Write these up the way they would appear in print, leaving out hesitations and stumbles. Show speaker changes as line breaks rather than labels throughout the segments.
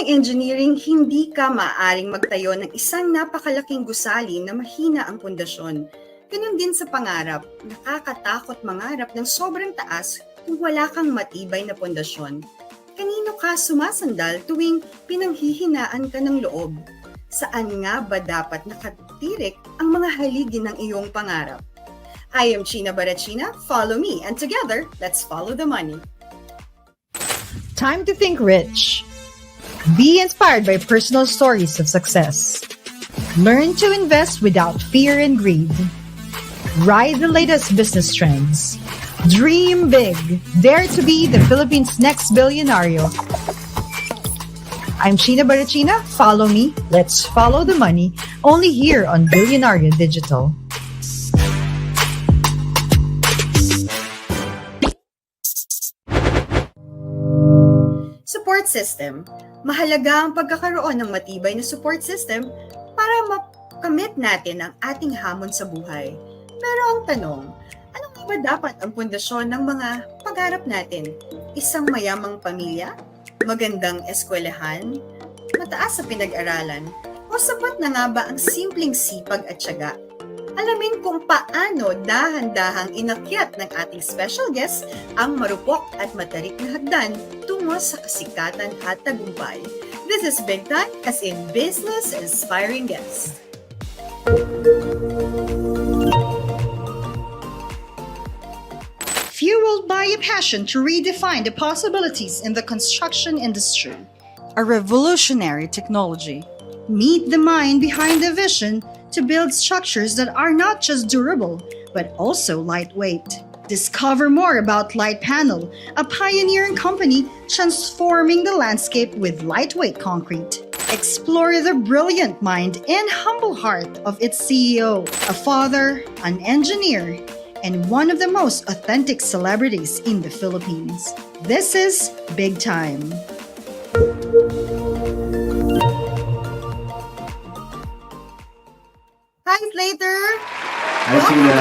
engineering, hindi ka maaaring magtayo ng isang napakalaking gusali na mahina ang pundasyon. Ganun din sa pangarap, nakakatakot mangarap ng sobrang taas kung wala kang matibay na pundasyon. Kanino ka sumasandal tuwing pinanghihinaan ka ng loob? Saan nga ba dapat nakatirik ang mga haligi ng iyong pangarap? I am China Barachina, follow me, and together, let's follow the money.
Time to think rich. Be inspired by personal stories of success. Learn to invest without fear and greed. Ride the latest business trends. Dream big. Dare to be the Philippines' next billionaire. I'm Sheena Barachina. Follow me. Let's follow the money. Only here on Billionaire Digital.
Support system. Mahalaga ang pagkakaroon ng matibay na support system para makamit natin ang ating hamon sa buhay. Pero ang tanong, ano nga ba dapat ang pundasyon ng mga pangarap natin? Isang mayamang pamilya? Magandang eskwelahan? Mataas sa pinag-aralan? O sapat na nga ba ang simpleng sipag at tiyaga? Alamin kung paano dahan-dahang inakyat ng ating special guest ang marupok at matarik na hagdan tungo sa kasikatan at tagumpay. This is Big Time, as in Business Inspiring Guest.
Fueled by a passion to redefine the possibilities in the construction industry. A revolutionary technology. Meet the mind behind the vision to build structures that are not just durable, but also lightweight. Discover more about Litepanel, a pioneering company transforming the landscape with lightweight concrete. Explore the brilliant mind and humble heart of its CEO, a father, an engineer, and one of the most authentic celebrities in the Philippines. This is Big Time.
Hi, Slater!
Hi, Sheena.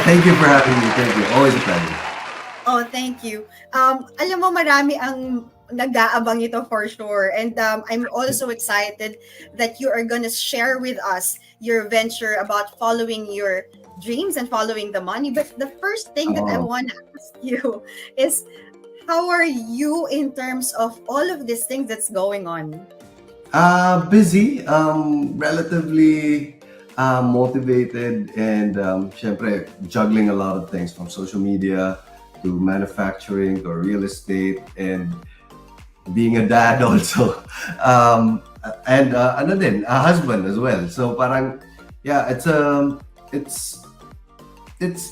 Thank you for having me. Thank you. Always a pleasure.
Oh, thank you. Alam mo, marami ang nag-aabang ito for sure. And I'm also excited that you are gonna share with us your venture about following your dreams and following the money. But the first thing that I want to ask you is, how are you in terms of all of these things that's going on?
Busy, relatively motivated, and syempre, juggling a lot of things from social media to manufacturing to real estate and being a dad also. And ano din, a husband as well. So parang, yeah, it's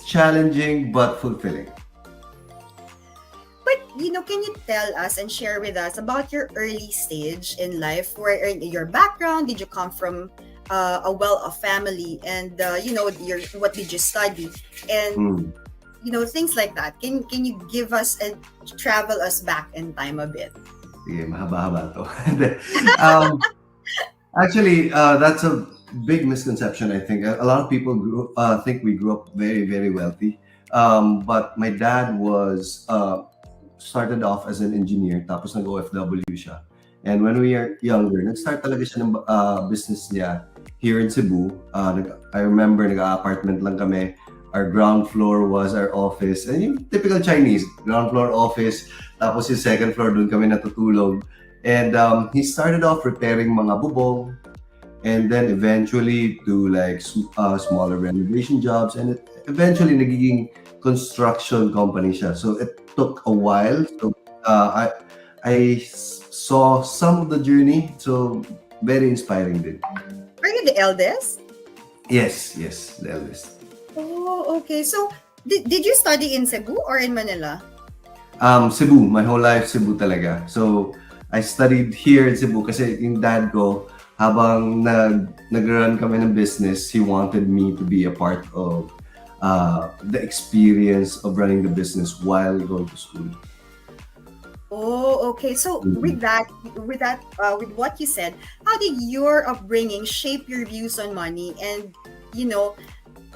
challenging but fulfilling.
But, can you tell us and share with us about your early stage in life, where your background, did you come from a well-off family, and, what did you study? And, things like that. Can you give us and travel us back in time a bit?
Sige, mahaba-haba to. Actually, that's a big misconception, I think. A lot of people think we grew up very, very wealthy. But my dad was started off as an engineer, tapos nag-OFW siya. And when we were younger, nag-start talaga siya ng business niya here in Cebu. I remember, nag-apartment lang kami. Our ground floor was our office. And yung typical Chinese, ground floor office. Tapos yung second floor, doon kami natutulog. And he started off repairing mga bubong. And then eventually to like smaller renovation jobs. And eventually nagiging construction company siya. So it took a while. So I saw some of the journey. So very inspiring din.
Are you the eldest?
Yes, the eldest.
Oh, okay. So did you study in Cebu or in Manila?
Cebu. My whole life Cebu talaga. So I studied here in Cebu kasi yung dad ko, habang nag-run kami ng business, he wanted me to be a part of the experience of running the business while going to school.
Oh, okay. So with what you said, how did your upbringing shape your views on money and,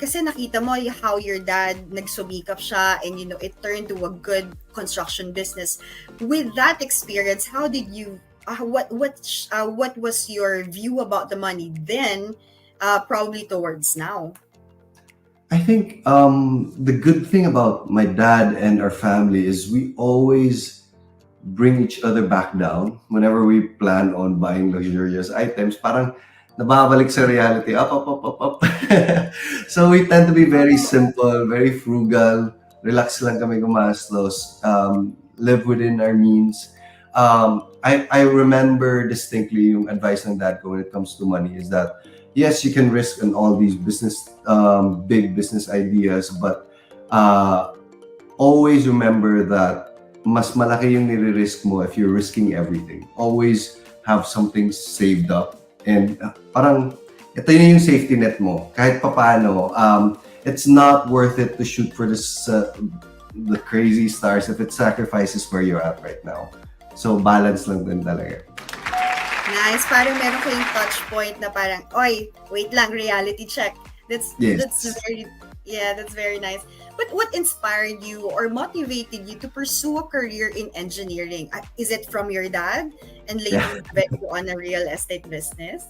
kasi nakita mo how your dad nagsumikap siya and it turned to a good construction business. With that experience, how did you what was your view about the money then, probably towards now?
I think the good thing about my dad and our family is we always bring each other back down whenever we plan on buying luxurious items. Parang nababalik sa reality, up, up, up, up, up. So we tend to be very simple, very frugal, relax lang kami gumastos, live within our means. I remember distinctly yung advice ng dad ko when it comes to money is that yes, you can risk on all these big business ideas, but always remember that mas malaki yung nire-risk mo if you're risking everything. Always have something saved up. And parang, ito yun yung safety net mo. Kahit papaano, it's not worth it to shoot for the crazy stars if it sacrifices where you're at right now. So, balance lang din talaga.
Nice. Parang meron kayong touch point na parang, oy, wait lang, reality check. That's very nice. But what inspired you or motivated you to pursue a career in engineering? Is it from your dad and later led you on a real estate business?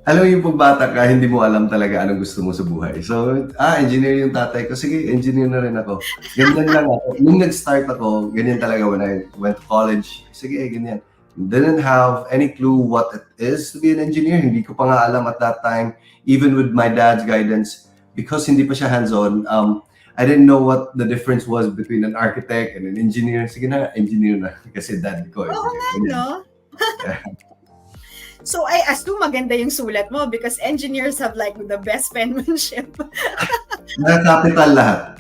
Alam mo yung pagbata ka, hindi mo alam talaga anong gusto mo sa buhay. So, engineer yung tatay ko. Sige, engineer na rin ako. Ganyan lang ako. Nung nag-start ako, ganyan talaga when I went to college. Sige, ganyan. Didn't have any clue what it is to be an engineer. Hindi ko pa nga alam at that time, even with my dad's guidance, because hindi pa siya hands-on, I didn't know what the difference was between an architect and an engineer. Sige na, engineer na. Kasi dad ko.
Oo nga, no? So I assume maganda yung sulat mo because engineers have like the best penmanship.
Na-capital lahat.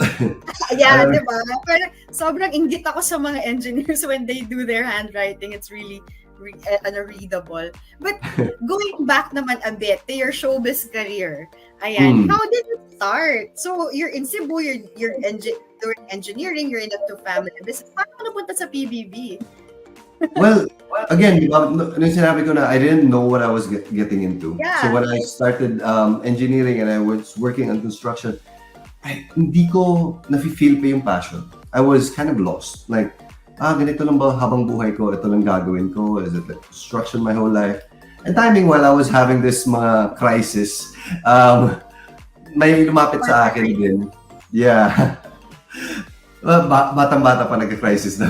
Yeah, di ba? Pero sobrang inggit ako sa mga engineers when they do their handwriting. It's really readable. But going back naman a bit to your showbiz career, ayan, how did it start? So you're in Cebu, you're engineering, you're in the two-family business. Paano napunta sa PBB?
Well, again, nung sinabi ko na I didn't know what I was getting into.
Yeah.
So when I started engineering and I was working on construction, hindi ko nafe-feel pa yung passion. I was kind of lost. Like, ganito lang ba habang buhay ko? Ito lang gagawin ko? Is it like construction my whole life? And timing while I was having this mga crisis, may lumapit sa akin din. Yeah. Well, batang-bata pa nagka-crisis na.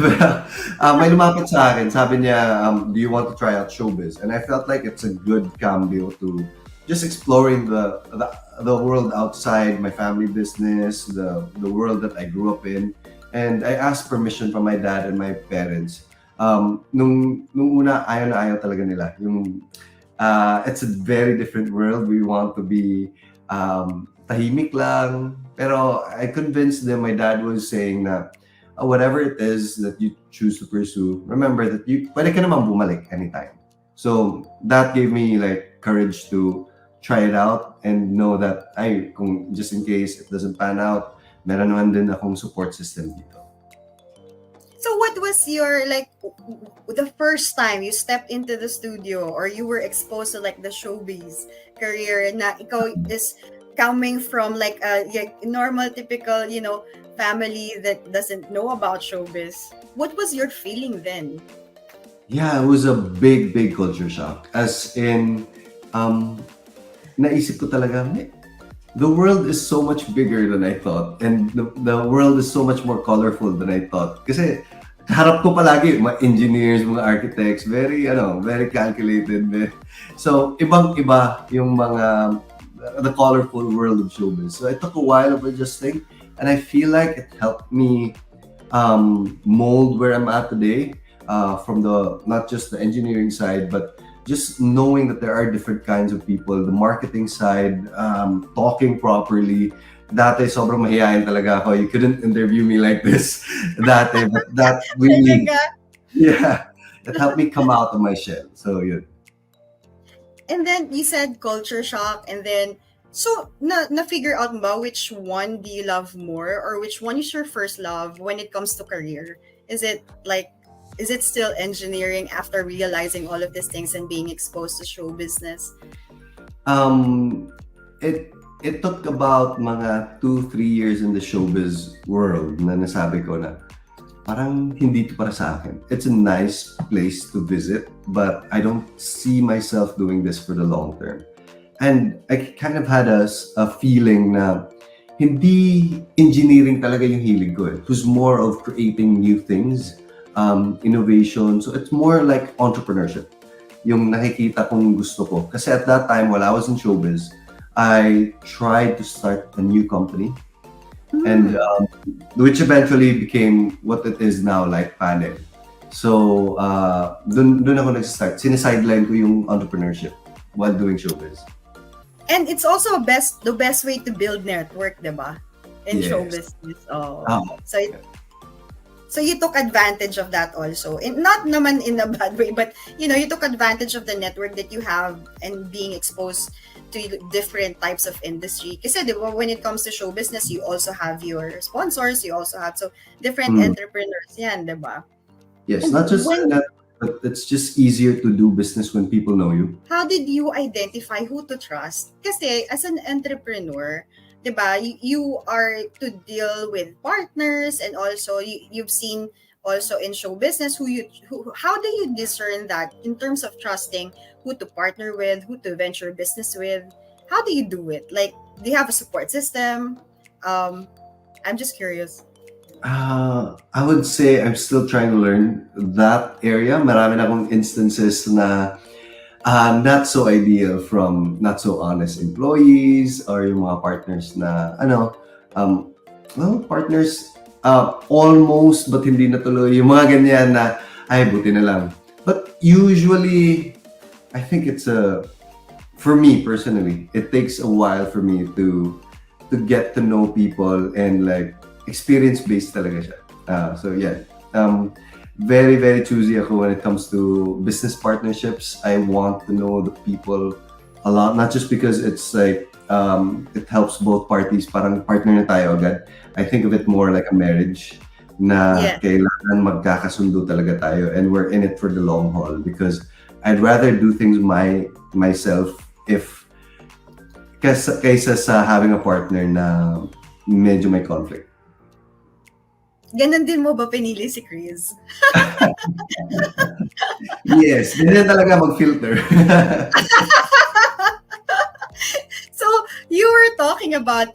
May lumapit sa akin, sabi niya, do you want to try out Showbiz? And I felt like it's a good cambio to just exploring the world outside my family business, the world that I grew up in. And I asked permission from my dad and my parents. Nung una, ayaw na ayaw talaga nila. It's a very different world. We want to be tahimik lang. Pero I convinced them, my dad was saying na whatever it is that you choose to pursue, remember that pwede ka naman bumalik anytime. So that gave me like courage to try it out and know that kung just in case it doesn't pan out, meron naman din akong support system dito.
So what was your, like, the first time you stepped into the studio or you were exposed to like the showbiz career na ikaw is coming from like a normal, typical, family that doesn't know about showbiz? What was your feeling then?
Yeah, it was a big, big culture shock. As in, naisip ko talaga, the world is so much bigger than I thought. And the world is so much more colorful than I thought. Kasi harap ko palagi, mga engineers, mga architects, very calculated. So, ibang-iba yung the colorful world of showbiz. So it took a while of adjusting, and I feel like it helped me mold where I'm at today, from not just the engineering side, but just knowing that there are different kinds of people, the marketing side, talking properly. Dati sobrang mahihayin talaga ako. You couldn't interview me like this dati, but that really, yeah, it helped me come out of my shell. So yun.
And then you said culture shock, and then so na-figure out ba which one do you love more, or which one is your first love when it comes to career? Is it still engineering after realizing all of these things and being exposed to show business?
it took about mga 2, 3 years in the showbiz world na nasabi ko na parang hindi to para sa akin. It's a nice place to visit, but I don't see myself doing this for the long term. And I kind of had a feeling na hindi engineering talaga yung hilig ko. It was more of creating new things, innovation. So it's more like entrepreneurship. Yung nakikita kong gusto ko. Kasi at that time, while I was in showbiz, I tried to start a new company, and which eventually became what it is now, Litepanel. So, dun ako nag-start. Sinisideline ko yung entrepreneurship while doing showbiz.
And it's also the best way to build network, diba? In
Yes.
show business. Oh.
Tama.
So you took advantage of that also. And not naman in a bad way, but you took advantage of the network that you have and being exposed to different types of industry. Kasi diba, when it comes to show business, you also have your sponsors, you also have different entrepreneurs yan, diba?
Yes,
And
not just
when-
that, but it's just easier to do business when people know you.
How did you identify who to trust? Kasi as an entrepreneur, 'di ba, you are to deal with partners, and also you've seen also in show business who how do you discern that in terms of trusting who to partner with, who to venture business with? How do you do it? Like, do you have a support system? I'm just curious.
I would say I'm still trying to learn that area. Marami na akong instances na not so ideal from not so honest employees or yung mga partners na partners almost but hindi natuloy, yung mga ganyan na ay buti na lang. But usually I think for me personally, it takes a while for me to get to know people, and like experience-based talaga siya. So yeah, very, very choosy ako when it comes to business partnerships. I want to know the people a lot, not just because it's like, it helps both parties, parang partner na tayo agad. I think of it more like a marriage na
Yeah.
kailangan magkakasundo talaga tayo, and we're in it for the long haul, because I'd rather do things myself kaysa sa having a partner na medyo may conflict.
Ganon din mo ba pinili si Chris?
Yes, ganyan talaga mag-filter.
So you were talking about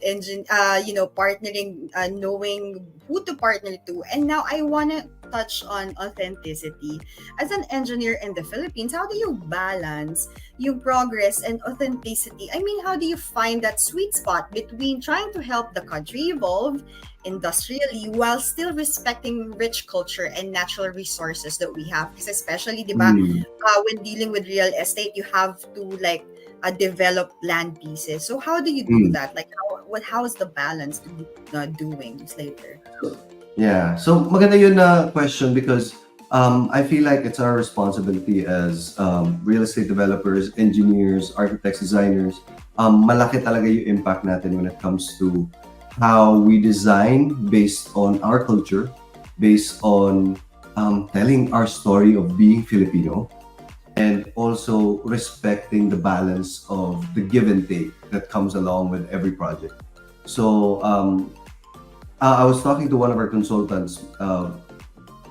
partnering, knowing who to partner to, and now I wanna touch on authenticity. As an engineer in the Philippines, how do you balance yung progress and authenticity? I mean, how do you find that sweet spot between trying to help the country evolve industrially while still respecting rich culture and natural resources that we have? Because especially, di ba, when dealing with real estate, you have to develop land pieces. So how do you do that? Like, how's the balance doing, Slater?
Yeah, so maganda yun na question, because I feel like it's our responsibility as real estate developers, engineers, architects, designers. Malaki talaga yung impact natin when it comes to how we design based on our culture, based on telling our story of being Filipino, and also respecting the balance of the give and take that comes along with every project. So I was talking to one of our consultants,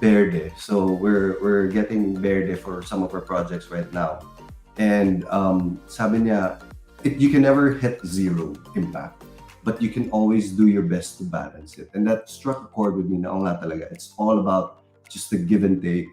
Verde. So we're getting Verde for some of our projects right now, and sabi niya, you can never hit zero impact, but you can always do your best to balance it. And that struck a chord with me na nga talaga. It's all about just the give and take.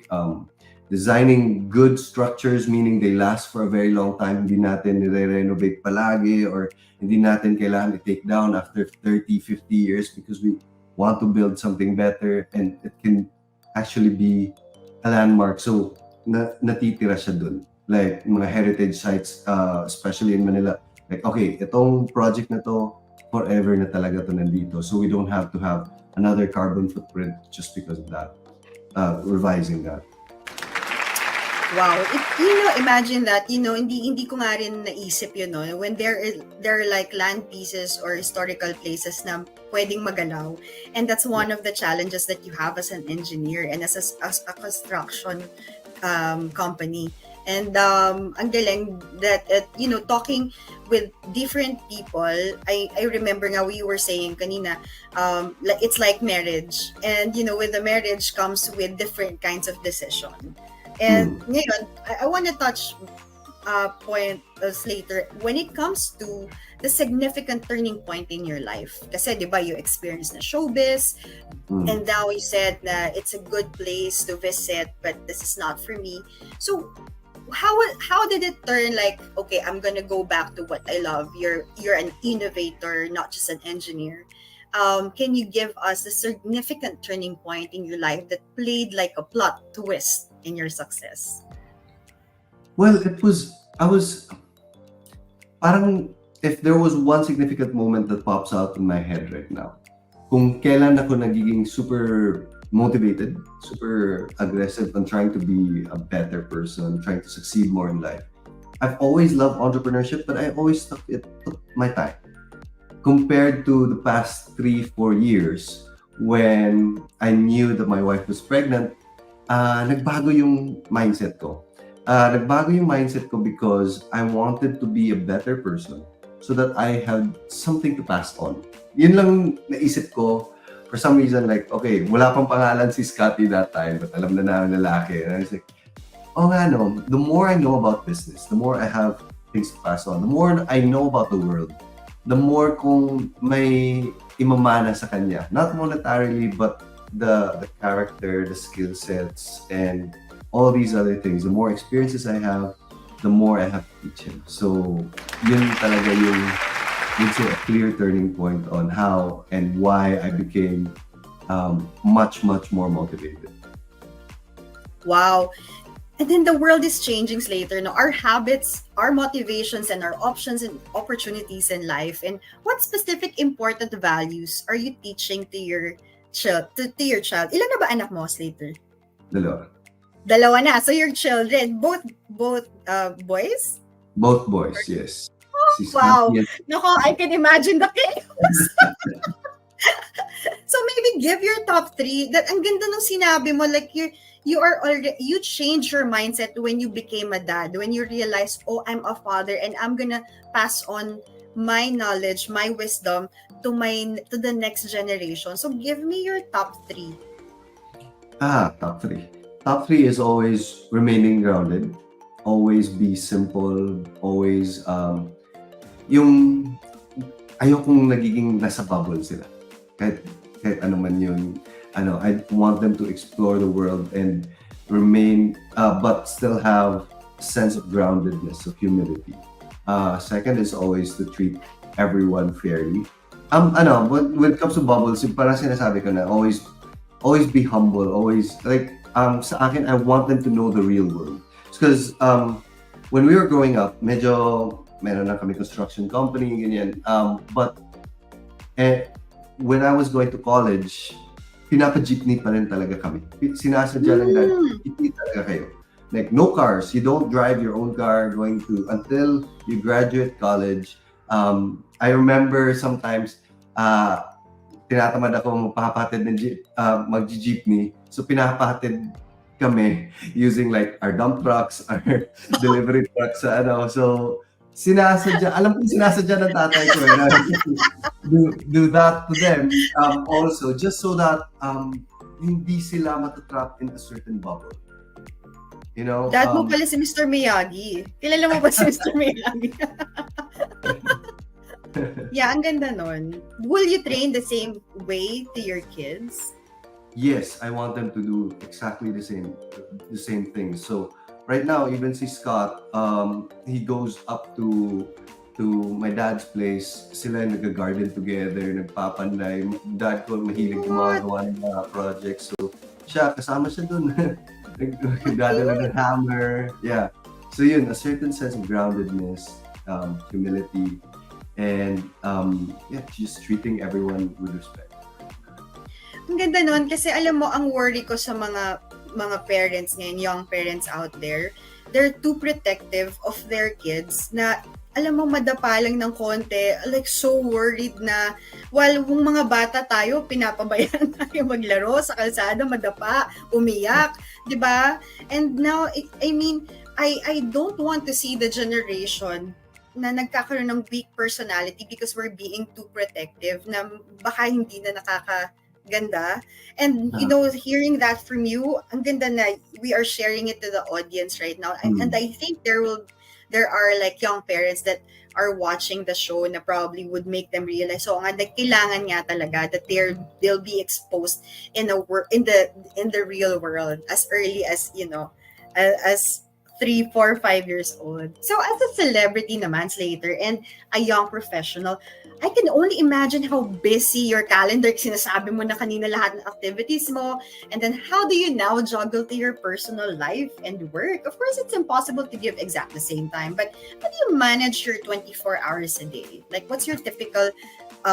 Designing good structures, meaning they last for a very long time. Hindi natin nire-renovate palagi, or hindi natin kailangan i-take down after 30, 50 years, because we want to build something better, and it can actually be a landmark. So, natitira siya dun. Like, mga heritage sites, especially in Manila. Like, okay, itong project na to, forever na talaga to nandito. So we don't have to have another carbon footprint just because of that. Revising that.
Wow. Imagine that, hindi ko nga rin naisip yun, no? When there are like land pieces or historical places na pwedeng magalaw. And that's one of the challenges that you have as an engineer and as a construction company. And ang galing that, talking with different people, I remember nga we were saying kanina, it's like marriage. And, with the marriage comes with different kinds of decision. And ngayon, I want to touch point, Slater, when it comes to the significant turning point in your life. Kasi, di ba, you experienced na showbiz, and now you said na it's a good place to visit, but this is not for me. So, how did it turn like, okay, I'm gonna go back to what I love? You're an innovator, not just an engineer. Can you give us a significant turning point in your life that played like a plot twist in your success?
Well, parang if there was one significant moment that pops out in my head right now, kung kailan ako nagiging super motivated, super aggressive on trying to be a better person, trying to succeed more in life. I've always loved entrepreneurship, but I always took my time. Compared to the past 3-4 years when I knew that my wife was pregnant, nagbago yung mindset ko. Nagbago yung mindset ko because I wanted to be a better person so that I had something to pass on. Yun lang naisip ko. For some reason, like, okay, wala pang pangalan si Scotty that time, but alam na namin lalaki. And I was like, oh nga no, the more I know about business, the more I have things to pass on, the more I know about the world, the more kung may imamana sa kanya. Not monetarily, but the character, the skill sets, and all these other things. The more experiences I have, the more I have to teach him. So, yun talaga yung a clear turning point on how and why I became much more motivated.
Wow. And then the world is changing, Slater. No, our habits, our motivations, and our options and opportunities in life. And what specific important values are you teaching to your child? Ilan na ba anak mo, Slater? Dalawa na. So your children, both boys?
Both boys, yes.
Wow. Nako, I can imagine the chaos. So maybe give your top 3. That ang ganda nung sinabi mo, like you changed your mindset when you became a dad, when you realized, oh, I'm a father and I'm gonna pass on my knowledge, my wisdom to the next generation. So give me your top 3.
Top 3. Top 3 is always remaining grounded, always be simple, always yung ayokong nagiging nasa bubble sila. Kahit ano man yun, I want them to explore the world and remain, but still have a sense of groundedness, of humility. Second is always to treat everyone fairly. When it comes to bubbles, parang sinasabi ko na, always be humble, always, like, sa akin, I want them to know the real world. Because when we were growing up, medyo meron na kami construction company, ganyan. But when I was going to college, pinapa-jeepney pa rin talaga kami. Sinasadya lang dahil jeepney talaga kayo. Like, no cars. You don't drive your own car until you graduate college. I remember sometimes, tinatamad ako magpapahatid ng mag-jeepney. So, pinapahatid kami using like our dump trucks, our delivery trucks, So, alam ko sinasadya ng tatay ko do that to them also, just so that hindi sila matatrap in a certain bubble.
Dad mo pala si Mr. Miyagi. Kilala mo ba si Mr. Miyagi? Yeah, ang ganda nun. Will you train the same way to your kids?
Yes, I want them to do exactly the same thing. So right now, even si Scott, he goes up to my dad's place. Sila nag-garden together, nagpapanday. Dad ko mahilig gumagawa ng mga projects. So kasama siya dun. Nagdadala ng hammer. Yeah. So yun, a certain sense of groundedness, humility, and just treating everyone with respect.
Ang ganda nun kasi alam mo, ang worry ko sa mga parents ngayon, young parents out there, they're too protective of their kids na alam mo, madapa lang ng konti, like so worried na while yung mga bata tayo, pinapabayaan tayo maglaro sa kalsada, madapa, umiyak, di ba? And now, I mean, I don't want to see the generation na nagkakaroon ng weak personality because we're being too protective na baka hindi na nakakaganda. And
Ah,
hearing that from you, ang ganda na we are sharing it to the audience right now. And
mm,
I think there are like young parents that are watching the show na probably would make them realize so nga kailangan nga talaga that they'll be exposed in the real world as early as as 3, 4, 5 years old. So as a celebrity naman, Slater, and a young professional, I can only imagine how busy your calendar, sinasabi mo na kanina lahat ng activities mo, and then how do you now juggle to your personal life and work? Of course, it's impossible to give exact the same time, but how do you manage your 24 hours a day? Like, what's your typical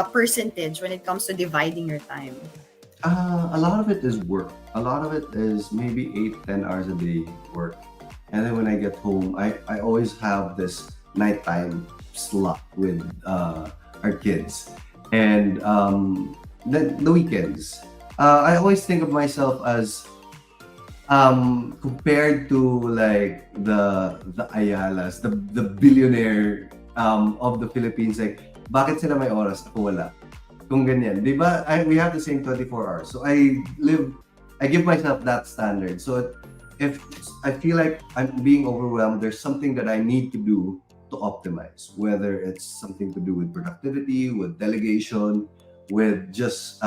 percentage when it comes to dividing your time?
a lot of it is work. A lot of it is maybe 8, 10 hours a day work. And then when I get home, I always have this nighttime slot with our kids. And the weekends. I always think of myself as compared to like the Ayalas, the billionaire of the Philippines, like bakit sila may oras ako wala? Kung ganyan, di ba? We have the same 24 hours. So I give myself that standard. So if I feel like I'm being overwhelmed, there's something that I need to do to optimize, whether it's something to do with productivity, with delegation, with just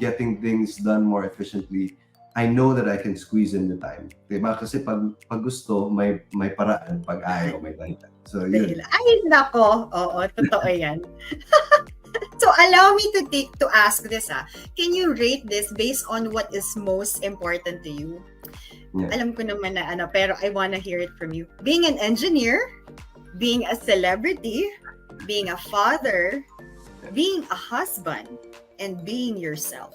getting things done more efficiently. I know that I can squeeze in the time. Diba? Kasi pag gusto, may paraan. Pag ayaw, may dahilan. So,
Dahil,
yun.
ay, nako, oo, totoo yan. So allow me to ask this Can you rate this based on what is most important to you?
Yeah.
Alam ko naman na pero I wanna hear it from you. Being an engineer, being a celebrity, being a father, being a husband, and being yourself.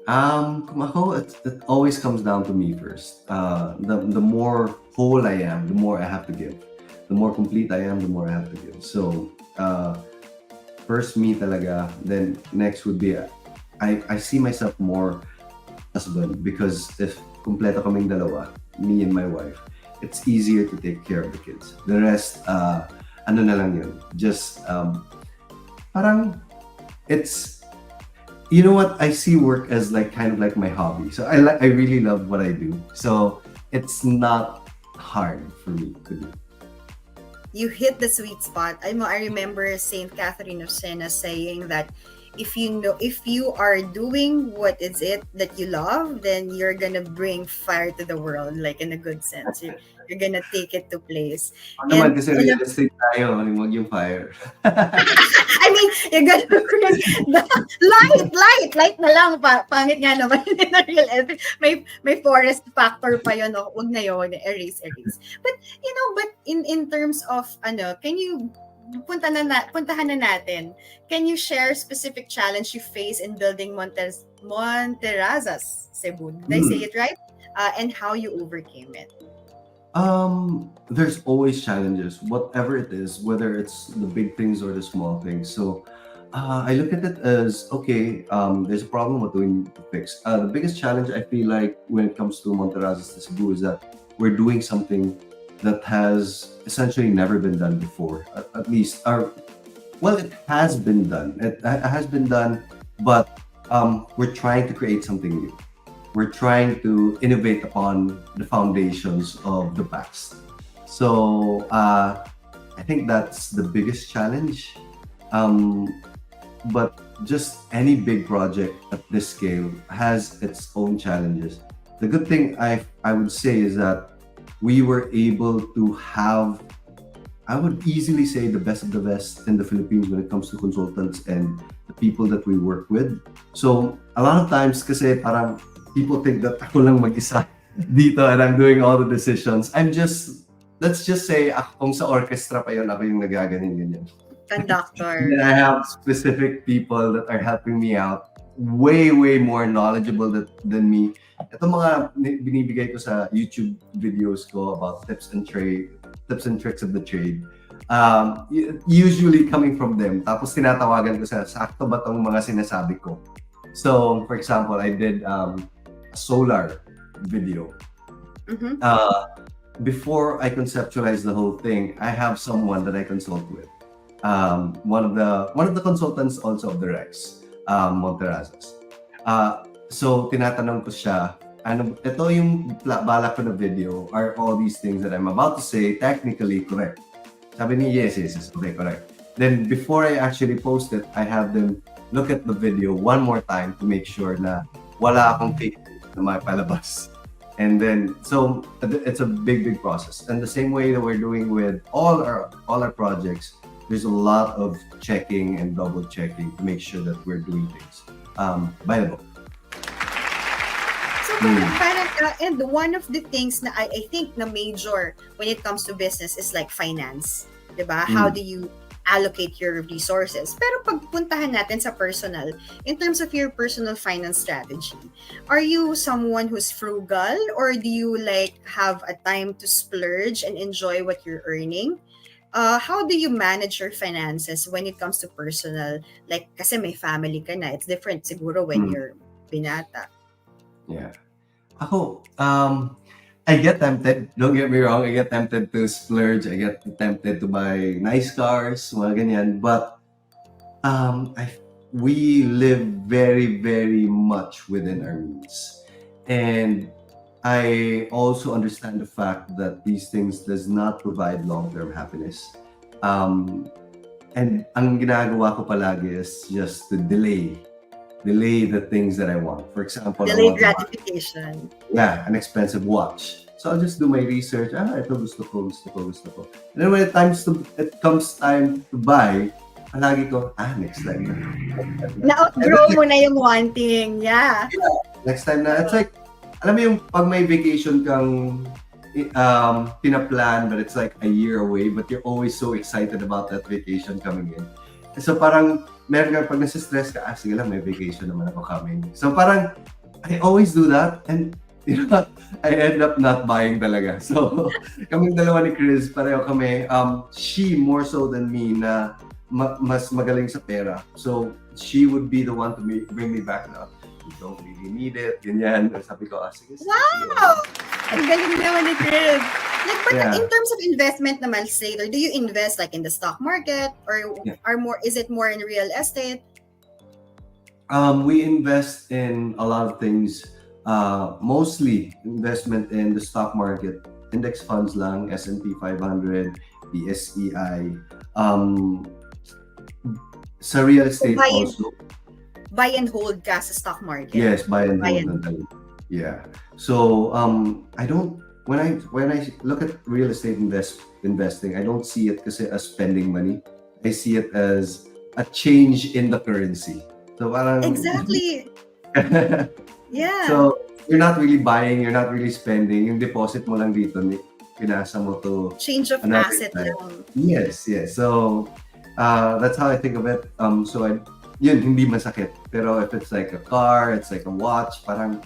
Kung ako, it always comes down to me first. The more whole I am, the more I have to give. The more complete I am, the more I have to give. So, first me talaga, then next would be, I see myself more husband because if kompleto kaming dalawa, me and my wife, it's easier to take care of the kids. The rest, ano na lang yun, just, parang, it's, you know what, I see work as like kind of like my hobby. So I really love what I do. So it's not hard for me to do.
You hit the sweet spot. I remember Saint Catherine of Siena saying that if you are doing what is it that you love, then you're gonna bring fire to the world, like in a good sense. You're gonna take it to place.
Ano naman
And
kasi real estate tayo, huwag yung fire.
I mean, you're gonna bring light na lang. Pangit nga naman in a real estate. May forest factor pa yun. No? Wag na yun. Erase. But, but in terms of, can you, puntahan na natin. Can you share specific challenge you face in building Monterazas, Cebu? Did I say it right? And how you overcame it?
There's always challenges, whatever it is, whether it's the big things or the small things. So I look at it as okay. There's a problem. What do we need to fix? The biggest challenge I feel like when it comes to Monterazas de Cebu is that we're doing something that has essentially never been done before. At least, well, it has been done. It has been done, but we're trying to create something new. We're trying to innovate upon the foundations of the past. So I think that's the biggest challenge. But just any big project at this scale has its own challenges. The good thing I would say is that we were able to have, I would easily say, the best of the best in the Philippines when it comes to consultants and the people that we work with. So a lot of times kasi parang people think that ako lang mag-isa dito and I'm doing all the decisions. Let's just say, kung sa orchestra pa yun, ako yung nagaganin-ganyan.
Conductor.
And I have specific people that are helping me out, way more knowledgeable than me. Ito mga binibigay ko sa YouTube videos ko about tips and tricks of the trade. Usually coming from them. Tapos tinatawagan ko sa sakto ba tong mga sinasabi ko. So, for example, I did solar video.
Mm-hmm.
before I conceptualize the whole thing, I have someone that I consult with. One of the consultants also of the Rex, Monterazos. So tinatanong ko siya, ito yung balak ko na video, are all these things that I'm about to say technically correct? Sabi niya, yes, okay, correct. Then before I actually post it, I have them look at the video one more time to make sure na wala akong fake na mapalabas. And then, so it's a big process. And the same way that we're doing with all our projects, there's a lot of checking and double checking to make sure that we're doing things by the book.
So parang and one of the things na I think na major when it comes to business is like finance, 'di ba? How do you allocate your resources? Pero pagpuntahan natin sa personal, in terms of your personal finance strategy, are you someone who's frugal, or do you like have a time to splurge and enjoy what you're earning? How do you manage your finances when it comes to personal? Like, kasi may family ka na, it's different siguro when you're binata.
Yeah. Ako, I get tempted. Don't get me wrong. I get tempted to splurge. I get tempted to buy nice cars, mga ganyan. But we live very, very much within our means. And I also understand the fact that these things does not provide long-term happiness. And ang ginagawa ko palagi is just to delay the things that I want. For example,
Delayed gratification.
an expensive watch. So I'll just do my research. Ito gusto ko. And then when it comes time to buy, palagi ko, next time na.
Na-outgrow mo na yung wanting. Yeah.
Next time na. It's like, alam mo yung pag may vacation kang pinaplan, but it's like a year away, but you're always so excited about that vacation coming in. So parang, meron ka, pag nasa-stress ka, sige lang, may vacation naman ako coming. So parang, I always do that, and I end up not buying talaga. So, kaming dalawa ni Chris, pareho kami, she more so than me na mas magaling sa pera. So, she would be the one to bring me back na, you don't really need it, ganyan. Sabi ko, sige.
Wow! Ang galing naman ni Chris. Like, but
Yeah.
in terms of investment naman, Slater, do you invest like in the stock market, or is it more in real estate?
We invest in a lot of things. Mostly investment in the stock market, index funds lang, S&P 500, BSEI. Sa real estate also.
Buy and hold ka sa stock market.
Yes, buy and hold. Yeah. So I don't, when I look at real estate investing, I don't see it kasi as spending money. I see it as a change in the currency. So parang
Exactly. Yeah.
So you're not really buying, you're not really spending. Yung deposit mo lang dito, pinasa mo to
Change of
another
asset
time.
lang.
Yes. So that's how I think of it. So yun, hindi masakit. Pero if it's like a car, it's like a watch, parang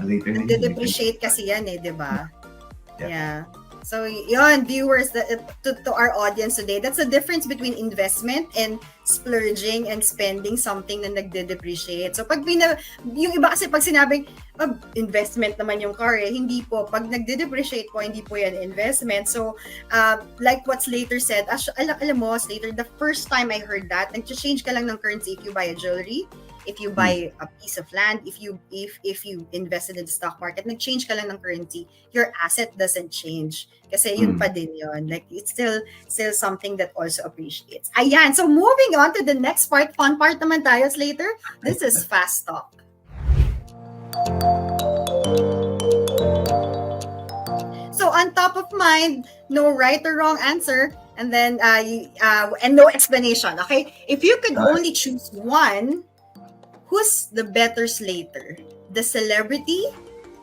later na yun.
Nagde-depreciate kasi yan di ba?
Yeah.
Yeah. So yun, viewers, to our audience today, that's the difference between investment and splurging and spending something na nagde-depreciate. So pag yung iba kasi pag sinabing investment naman yung car, hindi po. Pag nagde-depreciate po, hindi po yan investment. So like what Slater said, alam mo, Slater, the first time I heard that, nag-change ka lang ng currency if you buy a jewelry, if you buy a piece of land, if you invested in the stock market, nag-change ka lang ng currency, your asset doesn't change. Kasi yun pa din yun. Like, it's still something that also appreciates. Ayan. So, moving on to the next part. Fun part naman tayo, Slater. This is Fast Talk. So, on top of mind, no right or wrong answer, and then and no explanation, okay? If you could only choose one, who's the better Slater? The celebrity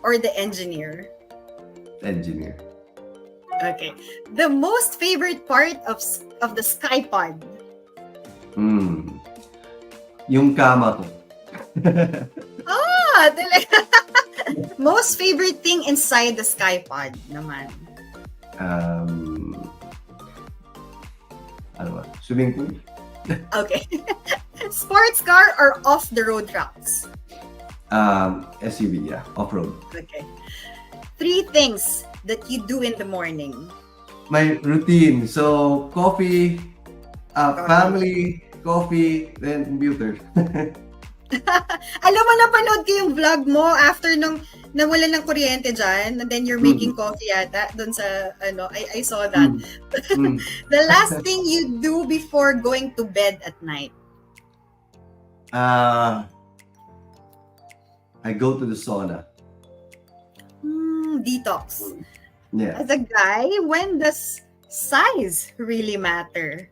or the engineer?
Engineer.
Okay. The most favorite part of the Skypod?
Yung kama ko.
Talaga. Most favorite thing inside the Skypod naman?
Ano ba? Swimming pool?
Okay. Sports car or off-the-road routes?
SUV, yeah. Off-road.
Okay. 3 things that you do in the morning?
My routine. So, coffee,
Coffee.
family, coffee, then computer.
Alam mo, napanood ko yung vlog mo after nung nawala ng kuryente dyan, and then you're making coffee yata dun sa, I saw that. The last thing you do before going to bed at night?
I go to the sauna.
Detox.
Yeah.
As a guy, when does size really matter?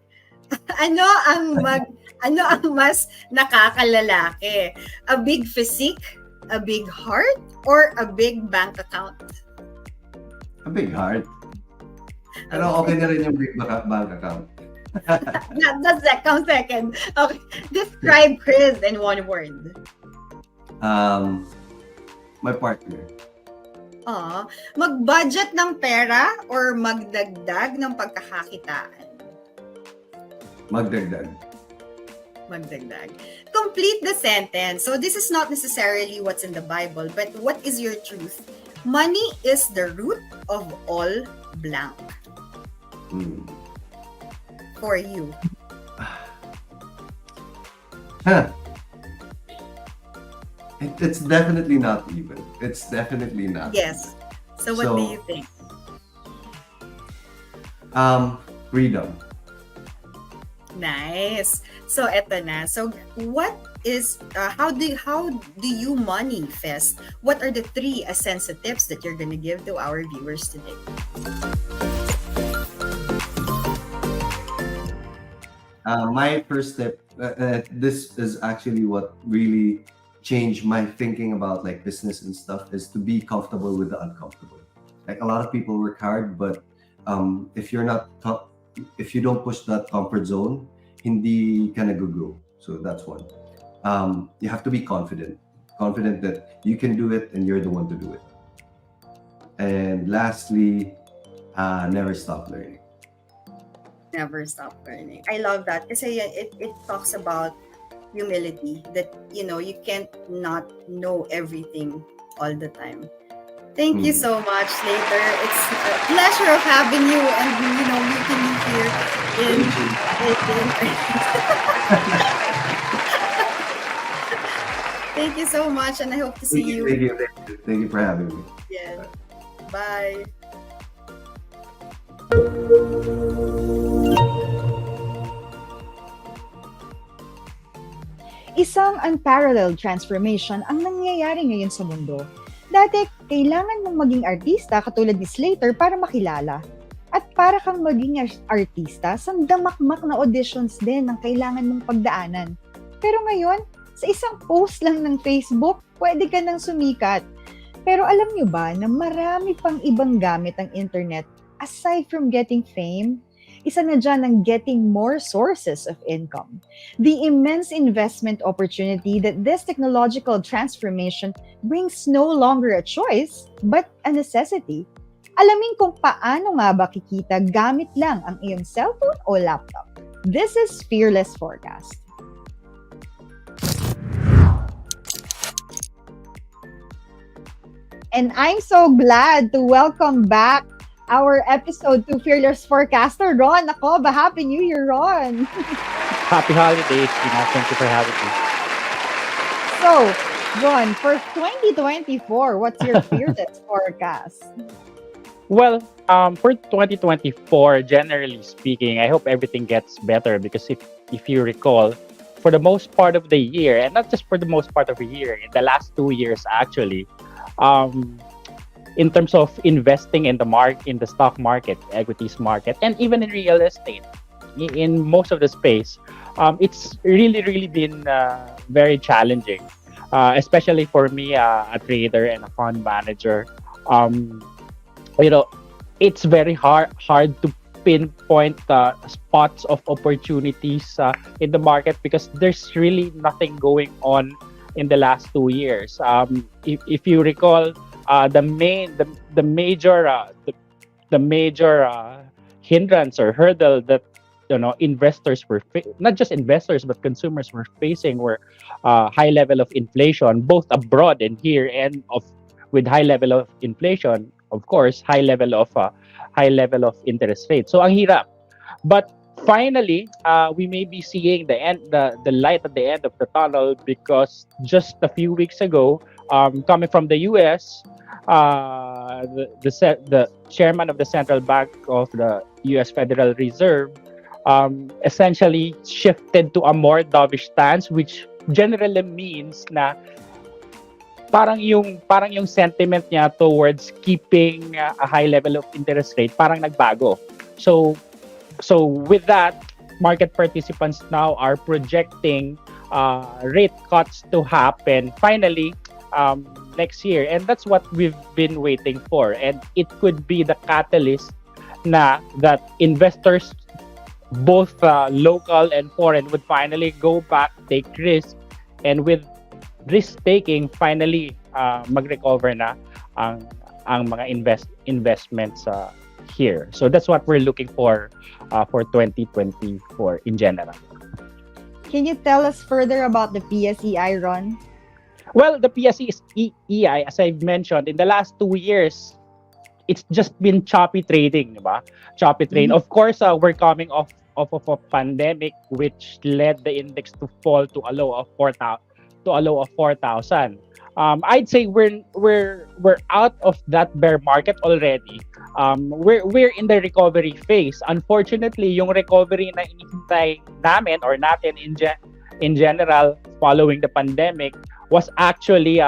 Ano ang mas nakakalalaki? A big physique, a big heart, or a big bank account?
A big heart. Pero okay na rin yung big bank account.
That's second. Okay. Describe Chris in one word.
My partner.
Mag-budget ng pera or magdagdag ng pagkakakitaan?
Magdagdag.
Complete the sentence. So this is not necessarily what's in the Bible, but what is your truth? Money is the root of all blank. For you.
It's definitely not even. It's definitely not.
Yes. So what do you think?
Freedom.
Nice. So eto na. So what is how do you manifest? What are the 3 essential tips that you're going to give to our viewers today?
My first step, this is actually what really changed my thinking about like business and stuff, is to be comfortable with the uncomfortable. Like a lot of people work hard, but if you don't push that comfort zone, hindi ka nag-grow. So that's one. You have to be confident that you can do it and you're the one to do it. And lastly, never stop learning.
Never stop learning. I love that kasi it talks about humility, that you can't not know everything all the time. Thank you so much, Slater. It's a pleasure of having you and meeting you here in Thank you so much, and I hope to see you.
Thank you for having me.
Yeah. Bye.
Isang unparalleled transformation ang nangyayari ngayon sa mundo. Dati, kailangan mong maging artista katulad ni Slater para makilala. At para kang maging artista, sandamakmak na auditions din ang kailangan mong pagdaanan. Pero ngayon, sa isang post lang ng Facebook, pwede ka nang sumikat. Pero alam nyo ba na marami pang ibang gamit ang internet aside from getting fame? Isa na dyan ang getting more sources of income. The immense investment opportunity that this technological transformation brings no longer a choice, but a necessity. Alamin kung paano nga ba kikita gamit lang ang iyong cellphone o laptop. This is Fearless Forecast. And I'm so glad to welcome back our episode to Fearless Forecaster, Ron Acoba. Happy New Year, Ron!
Happy holidays, Tina. Thank you for having me.
So, Ron, for 2024, what's your Fearless forecast?
Well, for 2024, generally speaking, I hope everything gets better because if you recall, for the most part of the year, and not just for the most part of the year, in the last 2 years actually, in terms of investing in the stock market, equities market, and even in real estate, in most of the space, it's really been very challenging, especially for me, a trader and a fund manager. It's very hard to pinpoint spots of opportunities in the market because there's really nothing going on in the last 2 years. If you recall, the major hindrance or hurdle that investors were not just investors but consumers were facing were high level of inflation, both abroad and here, and with high level of inflation of course, high level of interest rate. So ang hirap. But finally, we may be seeing the light at the end of the tunnel, because just a few weeks ago, coming from the U.S., the chairman of the central bank of the U.S. Federal Reserve essentially shifted to a more dovish stance, which generally means na parang yung sentiment niya towards keeping a high level of interest rate parang nagbago. So with that, market participants now are projecting rate cuts to happen finally next year, and that's what we've been waiting for. And it could be the catalyst that investors, both local and foreign, would finally go back, take risk, and with risk taking, finally mag-recover na ang mga investments here. So that's what we're looking for 2024 in general.
Can you tell us further about the PSEI, Ron?
Well, the PSEI, as I've mentioned, in the last 2 years, it's just been choppy trading, diba? Choppy trade. Of course, we're coming off of a pandemic, which led the index to fall to a low of 4,000. I'd say we're out of that bear market already. We're in the recovery phase. Unfortunately, yung recovery na inihintay namin or natin in general following the pandemic was actually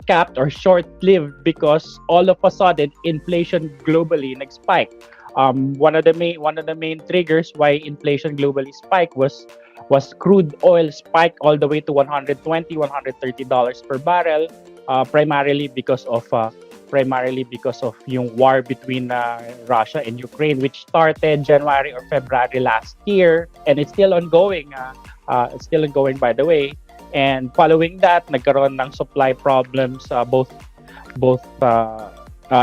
capped or short-lived, because all of a sudden inflation globally nag-spike. One of the main triggers why inflation globally spiked was crude oil spike all the way to $120-$130 per barrel, primarily because of yung war between Russia and Ukraine, which started January or February last year, and it's still ongoing. It's still ongoing, by the way. And following that, nagkaroon ng supply problems both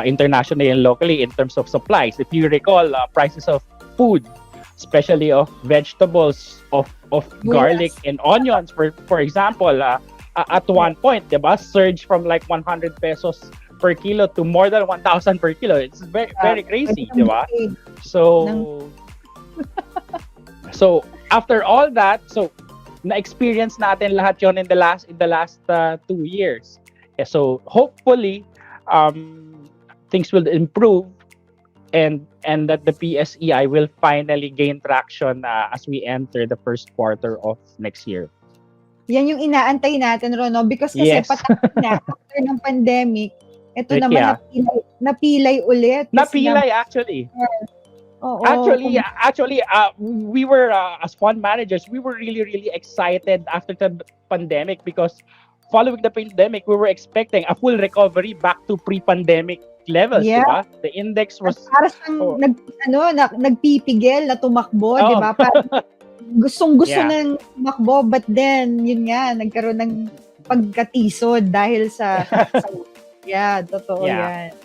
internationally and locally in terms of supplies. If you recall, prices of food, especially of vegetables, of garlic and onions, for example, at one point, diba, surged from like 100 pesos per kilo to more than 1,000 per kilo. It's very crazy, diba? So after all that, na-experience natin lahat yon in the last 2 years. Yeah, so hopefully things will improve, and that the PSEI will finally gain traction as we enter the first quarter of next year.
Yan yung inaantay natin, Rono, because kasi
Yes.
patapos na after ng pandemic, ito
Tricky,
naman napilay ulit.
Napilay actually.
Oo.
Actually, we were as fund managers, we were really excited after the pandemic, because following the pandemic, we were expecting a full recovery back to pre-pandemic levels,
Yeah.
diba? The index was
Para siyang nagpipigil na tumakbo, di ba? Parang gustong-gusto
Yeah.
ng tumakbo, but then, yun nga, nagkaroon ng pagkatisod dahil sa yeah, totoo
Yeah.
yan.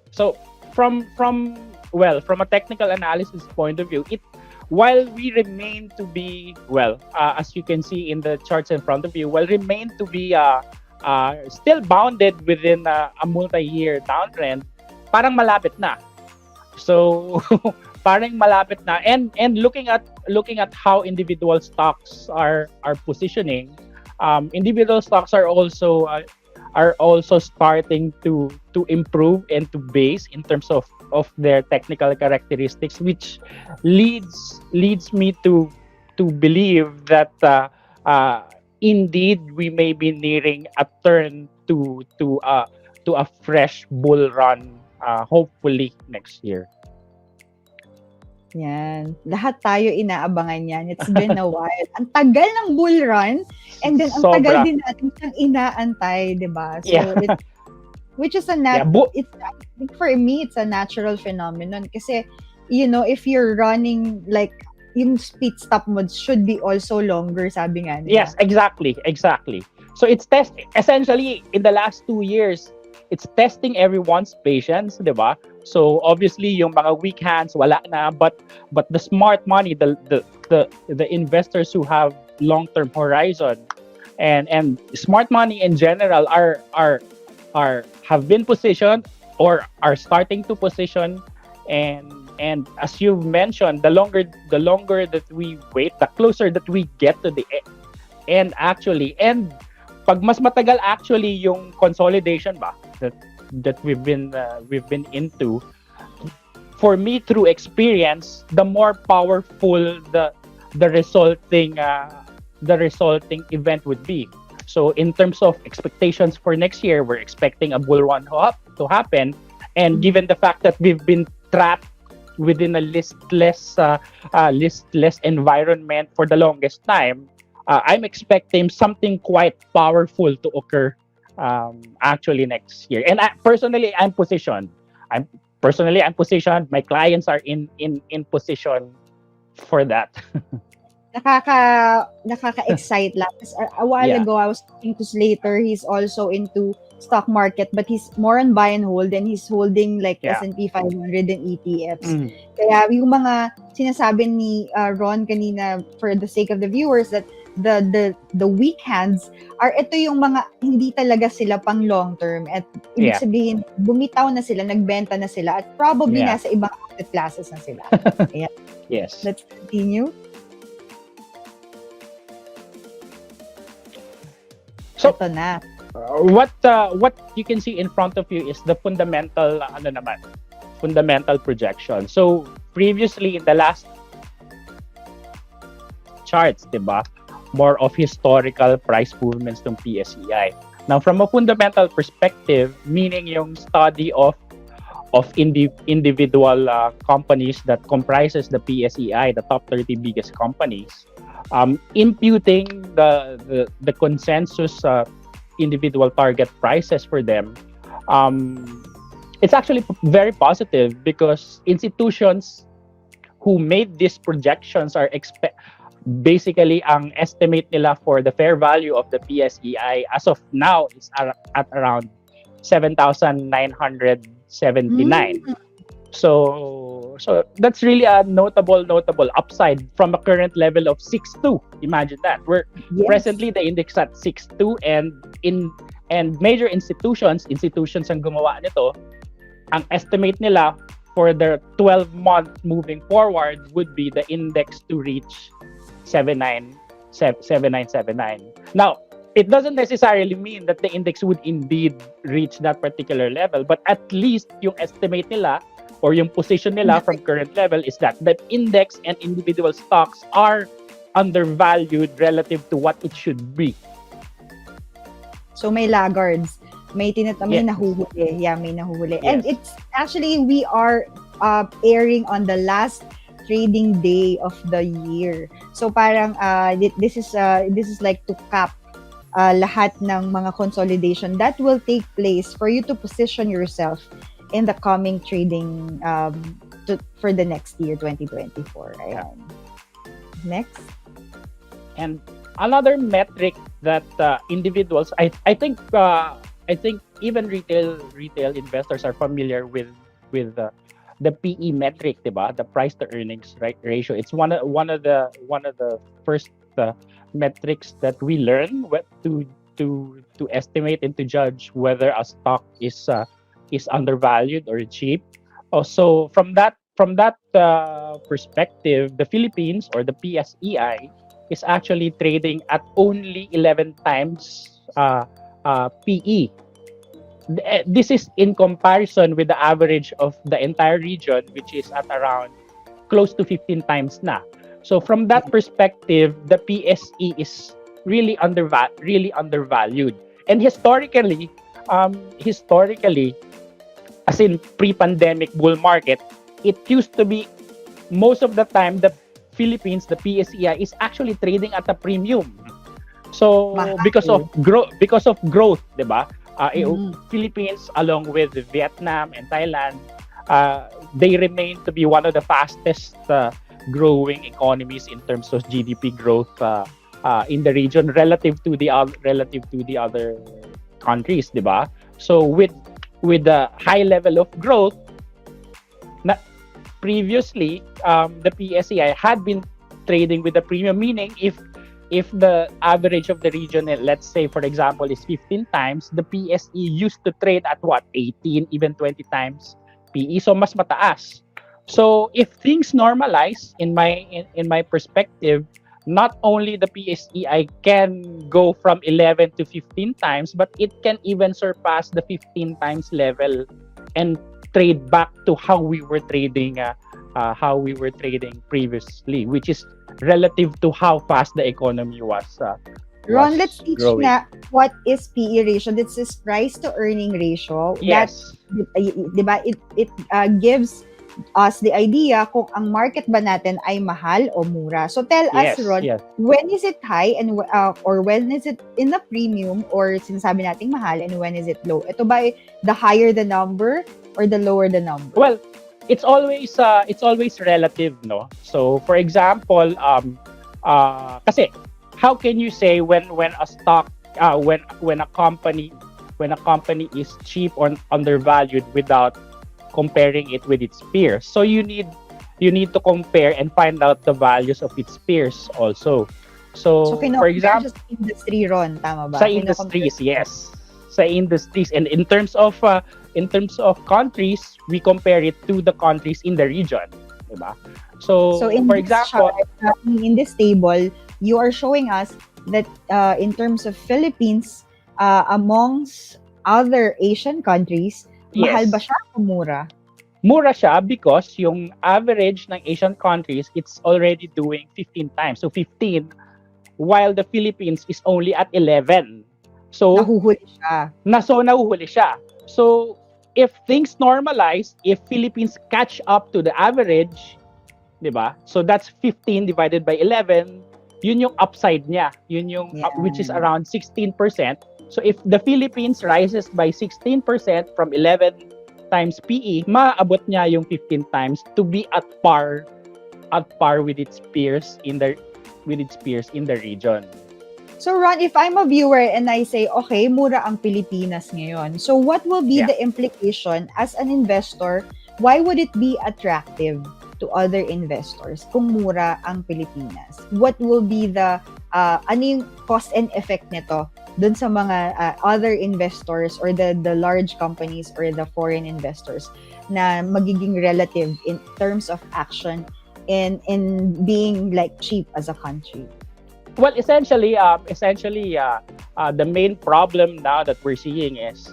So from a technical analysis point of view, while we remain to be as you can see in the charts in front of you, remain to be still bounded within a multi-year downtrend, parang malapit na. So parang malapit na, and looking at how individual stocks are positioning, individual stocks are also starting to improve and to base in terms of their technical characteristics, which leads me to believe that indeed we may be nearing a turn to a fresh bull run, hopefully next year.
Yan. Lahat tayo inaabangan yan. It's been a while. Ang tagal ng bull run, and then ang tagal din natin siyang inaantay, di ba? So,
Yeah.
which is I think for me, it's a natural phenomenon. Kasi, if you're running, like, yung speed stop modes should be also longer, sabi nga nila.
Yes, exactly. So it's essentially in the last 2 years, it's testing everyone's patience, di ba? So obviously yung mga weak hands wala na, but the smart money, the investors who have long-term horizon and smart money in general have been positioned or are starting to position. And as you mentioned, the longer that we wait, the closer that we get to the end actually. And pag mas matagal actually yung consolidation ba that we've been into, for me, through experience, the more powerful the resulting event would be. So in terms of expectations for next year, we're expecting a bull run to happen, and given the fact that we've been trapped within a listless environment for the longest time, I'm expecting something quite powerful to occur actually next year. And I'm positioned. I'm positioned. My clients are in position for that.
Nakaka-excite lang. 'Cause a while
Yeah.
ago, I was talking to Slater. He's also into stock market, but he's more on buy and hold, and he's holding like
Yeah.
S&P 500 and ETFs.
Mm.
Kaya yung mga sinasabi ni Ron kanina, for the sake of the viewers, that the weak hands are ito yung mga hindi talaga sila pang long term, at ibig
Yeah.
sabihin bumitaw na sila, nagbenta na sila, at probably
Yeah.
nasa ibang asset classes na sila.
Yes.
Let's continue.
So,
Ito na.
what you can see in front of you is the fundamental projection. So previously in the last charts, diba, more of historical price movements ng PSEI. Now from a fundamental perspective, meaning yung study of individual companies that comprises the PSEI, the top 30 biggest companies, imputing the consensus individual target prices for them, it's actually very positive, because institutions who made these projections are basically ang estimate nila for the fair value of the PSEI as of now is at around 7,979. So that's really a notable upside from a current level of 6.2. Imagine that. We're presently the index at 6.2, and major institutions ang gumawa nito, ang estimate nila for the 12-month moving forward would be the index to reach 7979. Now, it doesn't necessarily mean that the index would indeed reach that particular level, but at least yung estimate nila or yung position nila from current level is that the index and individual stocks are undervalued relative to what it should be.
So may laggards, may
Yes.
nahuhuli. Yeah, may nahuhuli.
Yes.
And it's actually, we are airing on the last trading day of the year. So parang this is like to cap lahat ng mga consolidation that will take place for you to position yourself in the coming trading for the next year, 2024. Ayan. Next.
And another metric that individuals, I think even retail investors are familiar with the PE metric, diba? The price to earnings ratio. It's one of the first metrics that we learn to estimate and to judge whether a stock is undervalued or cheap. Also, from that perspective, the Philippines, or the PSEI, is actually trading at only 11 times PE. This is in comparison with the average of the entire region, which is at around close to 15 times na. So from that perspective, the PSE is really undervalued. And historically, as in pre-pandemic bull market, it used to be most of the time the Philippines, the PSEI, is actually trading at a premium. So because of growth, diba? Philippines, along with Vietnam and Thailand, they remain to be one of the fastest growing economies in terms of GDP growth in the region relative to the other countries, diba? So with the high level of growth, previously the PSEI had been trading with a premium, meaning if if the average of the region, let's say for example, is 15 times, the PSE used to trade at what, 18, even 20 times PE, so mas mataas. So if things normalize, in my perspective, not only the PSEI can go from 11 to 15 times, but it can even surpass the 15 times level and trade back to how we were trading previously, which is relative to how fast the economy was
Ron, let's teach
growing.
nga what is PE ratio. This is price to earning ratio.
Yes.
Di ba? It gives us the idea kung ang market ba natin ay mahal o mura. So tell us,
Yes.
Ron,
Yes.
when is it high and or when is it in the premium or sinasabi nating mahal and when is it low? Ito ba the higher the number or the lower the number?
Well, it's always relative, no? So for example, kasi how can you say when a stock when a company is cheap or undervalued without comparing it with its peers? So you need to compare and find out the values of its peers also. So for example,
just industry, Ron, tama ba?
sa industries, yes. Sa industries, and in terms of countries, we compare it to the countries in the region, diba? So
in
for
this
example,
chart, in this table, you are showing us that in terms of Philippines, amongst other Asian countries, mahal
yes,
ba siya o mura?
mura siya because yung average ng Asian countries, it's already doing 15 times. So 15, while the Philippines is only at 11. So
Nahuhuli siya.
nahuhuli siya. So if things normalize, if Philippines catch up to the average, diba? So that's 15 divided by 11. Yun yung upside niya. Yun yung which is around 16%. So if the Philippines rises by 16% from 11 times PE, maabot niya yung 15 times to be at par with its peers in the region.
So Ron, if I'm a viewer and I say, okay, mura ang Pilipinas ngayon. So what will be the implication as an investor? Why would it be attractive to other investors kung mura ang Pilipinas? What will be the ano yung cost and effect nito dun sa mga other investors or the large companies or the foreign investors na magiging relative in terms of action in being like cheap as a country?
Well, essentially, the main problem now that we're seeing is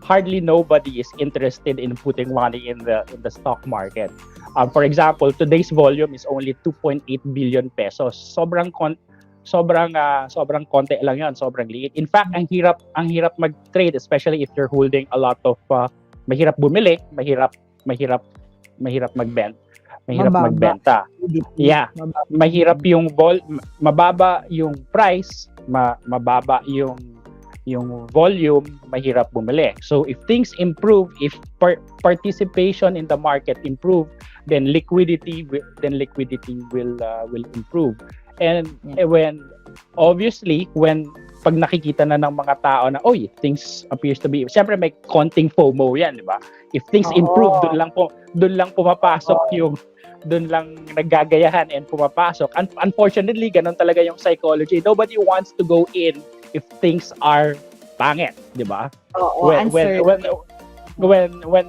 hardly nobody is interested in putting money in the stock market. For example, today's volume is only 2.8 billion pesos. Sobrang konti lang 'yon, sobrang liit. In fact, ang hirap mag-trade, especially if you're holding a lot of mahirap bumili, mahirap magbenta. Yeah. Mahirap yung mababa yung price, mababa yung volume, mahirap bumili. So if things improve, if participation in the market improve, then liquidity will improve. And when pag nakikita na ng mga tao na things appears to be, syempre may konting FOMO yan, di ba? If things improve, doon lang pumapasok doon lang naggagayahan and pumapasok. Unfortunately, ganun talaga yung psychology. Nobody wants to go in if things are pangit, di ba? When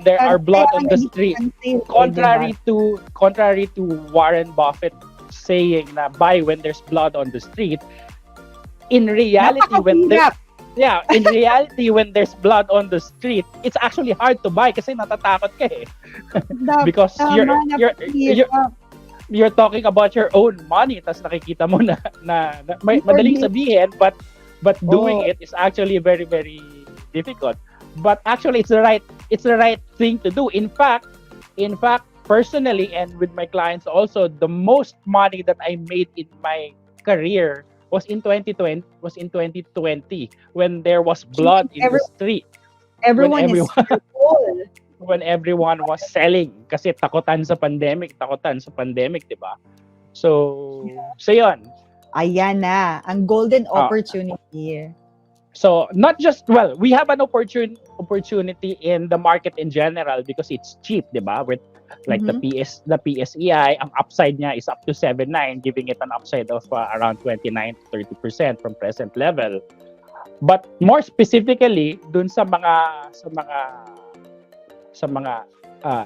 there are blood on the street, contrary to Warren Buffett saying na buy when there's blood on the street, in reality when there's blood on the street, it's actually hard to buy kasi natatakot ka eh. Because you're talking about your own money, tas nakikita mo na madaling sabihin, but doing it is actually very, very difficult. But actually it's the right thing to do. In fact, personally and with my clients also, the most money that I made in my career was in 2020 when there was blood in the street. When everyone was selling kasi takutan sa pandemic, di ba? So yun.
Ayan na, ang golden opportunity.
So not just, we have an opportunity in the market in general because it's cheap, di ba? Like the PSEI, ang upside niya is up to 7.9, giving it an upside of around 29 to 30% from present level. But more specifically, dun sa mga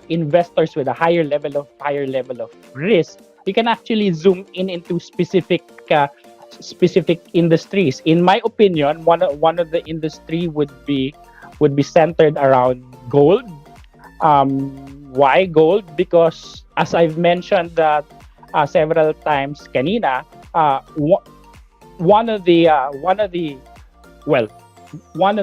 investors with a higher level of risk, you can actually zoom in into specific industries. In my opinion, one of the industry would be centered around gold. Why gold? Because as I've mentioned several times kanina, one of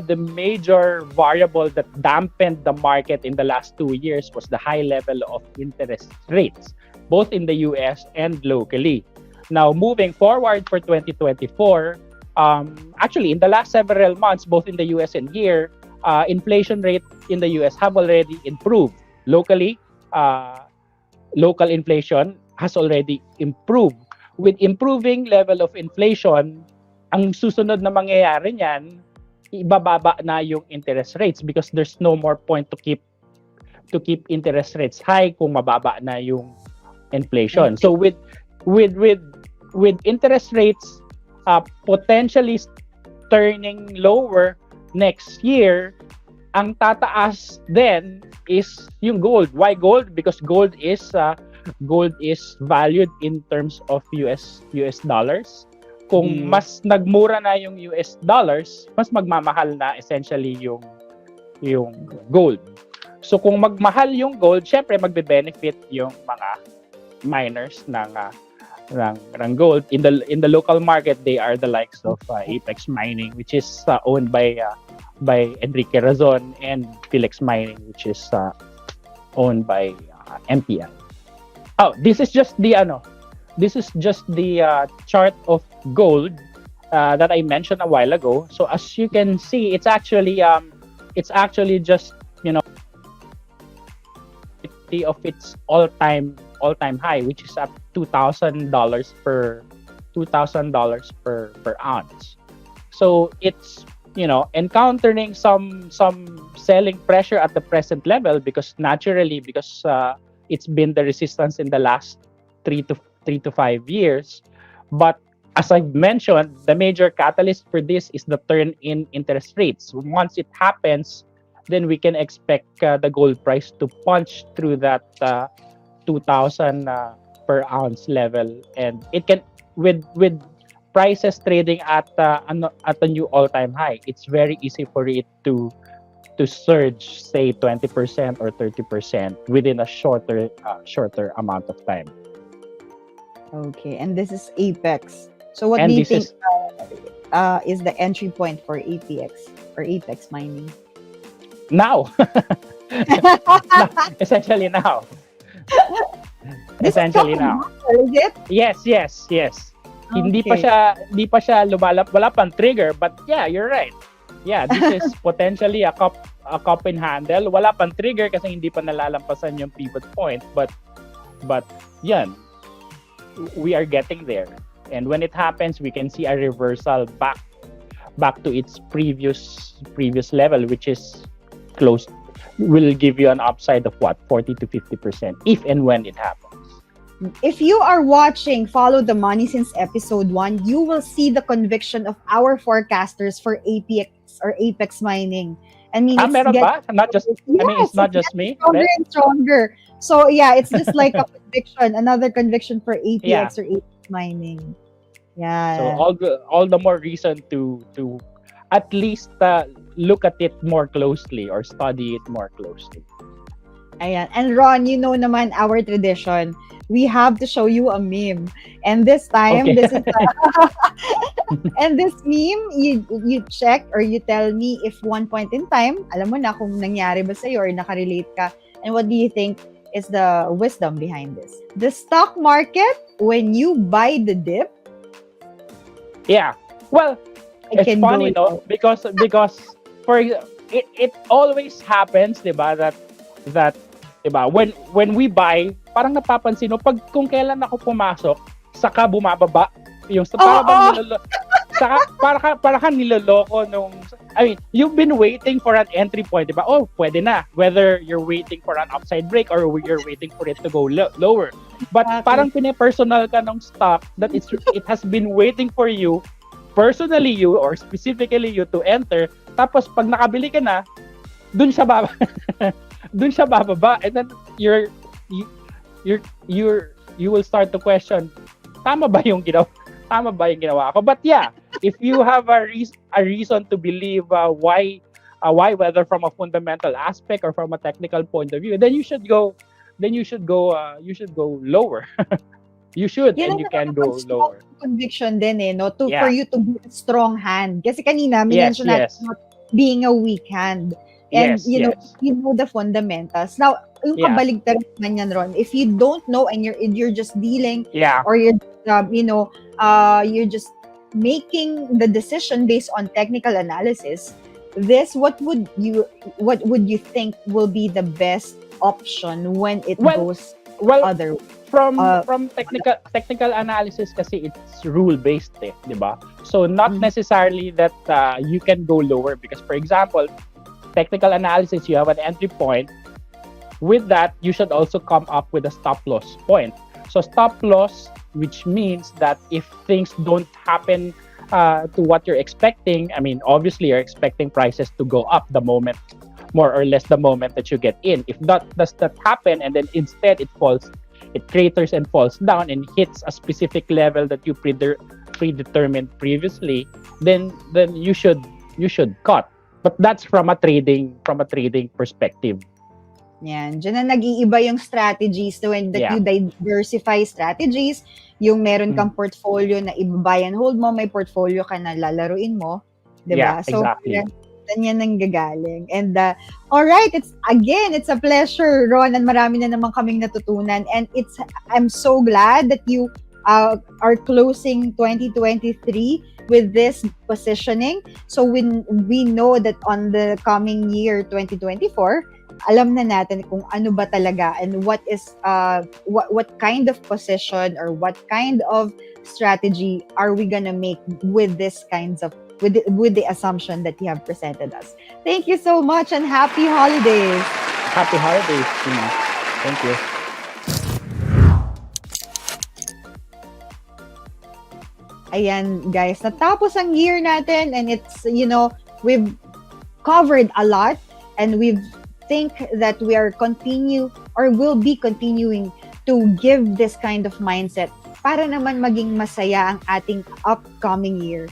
the major variable that dampened the market in the last 2 years was the high level of interest rates, both in the US and locally. Now, moving forward for 2024, actually in the last several months, both in the US and here, inflation rate in the US have already improved. Locally, local inflation has already improved. With improving level of inflation, ang susunod na mangyayari niyan, ibababa na yung interest rates because there's no more point to keep interest rates high kung mababa na yung inflation. So with interest rates potentially turning lower next year, ang tataas then is yung gold. Why gold? Because gold is valued in terms of US dollars. Kung mas nagmura na yung US dollars, mas magmamahal na essentially yung gold. So kung magmahal yung gold, syempre magbe-benefit yung mga miners ng gold. In the local market, they are the likes of Apex Mining, which is owned by Enrique Razon, and Philex Mining, which is owned by MPL. Oh, this is just the chart of gold that I mentioned a while ago. So as you can see, it's actually just of its all-time high, which is at $2,000 per ounce. So it's encountering some selling pressure at the present level because it's been the resistance in the last 3 to 5 years. But as I've mentioned, the major catalyst for this is the turn in interest rates. Once it happens, then we can expect the gold price to punch through that 2,000 per ounce level, and it can with prices trading at a new all-time high. It's very easy for it to surge, say 20% or 30% within a shorter amount of time.
Okay, and this is Apex. So what do you think is the entry point for APX or Apex Mining?
Now. Essentially now. Essentially now.
Is it?
Yes. Hindi pa siya lumalap, wala pang trigger, but yeah, you're right. Yeah, this is potentially a cup in handle. Wala pang trigger kasi hindi pa nalalampasan yung pivot point, but yan, we are getting there. And when it happens, we can see a reversal back to its previous level, which is close, will give you an upside of 40 to 50% if and when it happens.
If you are watching Follow the Money since episode 1, you will see the conviction of our forecasters for APX or Apex Mining. I mean,
meron ba? Not just,
yes,
I mean, it's not just me.
Stronger and stronger. So yeah, it's just like a conviction, another conviction for APX or Apex Mining. Yeah.
So all the more reason to at least look at it more closely or study it more closely.
Ayan. And Ron, you know naman our tradition. We have to show you a meme. And this time, this is and this meme, you check or you tell me if one point in time, alam mo na kung nangyari ba sa'yo or nakarelate ka. And what do you think is the wisdom behind this? The stock market, when you buy the dip.
Yeah. Well, it's funny, no? Because for it always happens, diba, that diba, when we buy, parang napapansin mo pag kung kailan ako pumasok, saka bumababa yung para kang niloloko nung I mean, you've been waiting for an entry point, diba? Oh, pwede na. Whether you're waiting for an upside break or you're waiting for it to go lower. But parang pine-personal ka ng stock that it has been waiting for you, personally you or specifically you to enter. Tapos pag nakabili ka na, dun siya baba. Dun siya bababa, and then you will start to question, tama ba yung ginawa ko? But yeah, if you have a reason to believe why, whether from a fundamental aspect or from a technical point of view, then you should go lower. You should, and you can go lower.
Conviction din no,
Yeah.
for you to be a strong hand. Kasi kanina, minention natin not being a weak hand. And you know the fundamentals. Now, yung kabaligtaran naman yan, Ron, if you don't know and you're just dealing, or you're you're just making the decision based on technical analysis, what would you think will be the best option when it goes other way?
From technical analysis kasi it's rule based, di ba? So not necessarily that you can go lower, because for example, technical analysis, you have an entry point. With that, you should also come up with a stop loss point. So stop loss, which means that if things don't happen to what you're expecting, I mean, obviously you're expecting prices to go up more or less the moment that you get in. If that does not happen, and then instead it craters and falls down and hits a specific level that you predetermined previously, then you should cut. But that's from a trading perspective.
Yan. Diyan na nag-iiba yung strategies when you diversify strategies. Yung meron kang portfolio na i-buy and hold mo, may portfolio ka na lalaruin mo. Diba?
Yeah, exactly.
So, yan ang gagaling. And, alright, it's a pleasure, Ron, and marami na naman kaming natutunan. And I'm so glad that you are closing 2023 with this positioning. So we know that on the coming year 2024, alam na natin kung ano ba talaga and what is what kind of position or what kind of strategy are we gonna make with this kinds of with the assumption that you have presented us. Thank you so much and happy holidays.
Happy holidays, Tina. Thank you.
Ayan, guys, natapos ang year natin, and it's, we've covered a lot, and we think that we are will be continuing to give this kind of mindset para naman maging masaya ang ating upcoming year.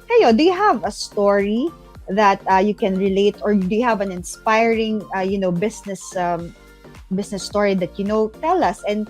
Kayo, do you have a story that you can relate, or do you have an inspiring, business story that tell us and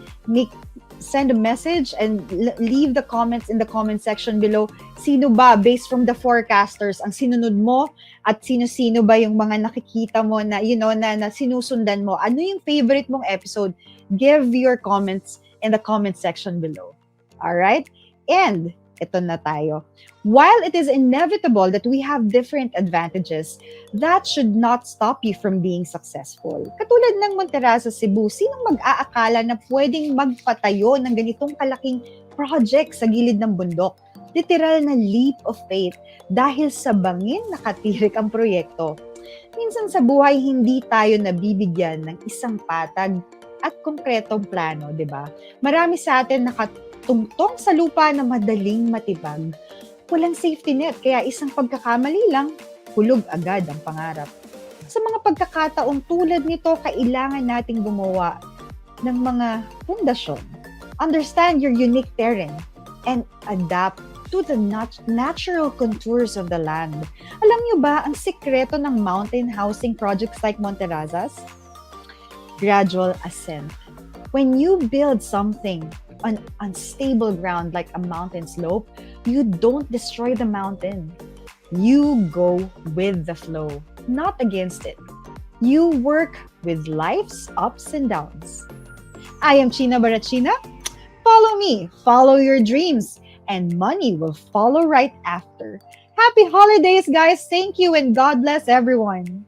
send a message and leave the comments in the comment section below. Sino ba, based from the forecasters, ang sinunod mo, at sino-sino ba yung mga nakikita mo na, na sinusundan mo? Ano yung favorite mong episode? Give your comments in the comment section below. Alright? And, ito na tayo. While it is inevitable that we have different advantages, that should not stop you from being successful. Katulad ng Monteraza, Cebu, sinong mag-aakala na pwedeng magpatayo ng ganitong kalaking project sa gilid ng bundok? Literal na leap of faith dahil sa bangin nakatirik ang proyekto. Minsan sa buhay, hindi tayo nabibigyan ng isang patag at konkretong plano, di ba? Marami sa atin nakatungtong sa lupa na madaling matibag. Walang safety net, kaya isang pagkakamali lang, hulog agad ang pangarap. Sa mga pagkakataong tulad nito, kailangan nating gumawa ng mga pundasyon. Understand your unique terrain and adapt to the natural contours of the land. Alam niyo ba ang sikreto ng mountain housing projects like Monterazas? Gradual ascent. When you build something on unstable ground like a mountain slope, you don't destroy the mountain. You go with the flow, not against it. You work with life's ups and downs. I am China Barachina. Follow me, follow your dreams, and money will follow right after. Happy holidays, guys. Thank you, and God bless everyone.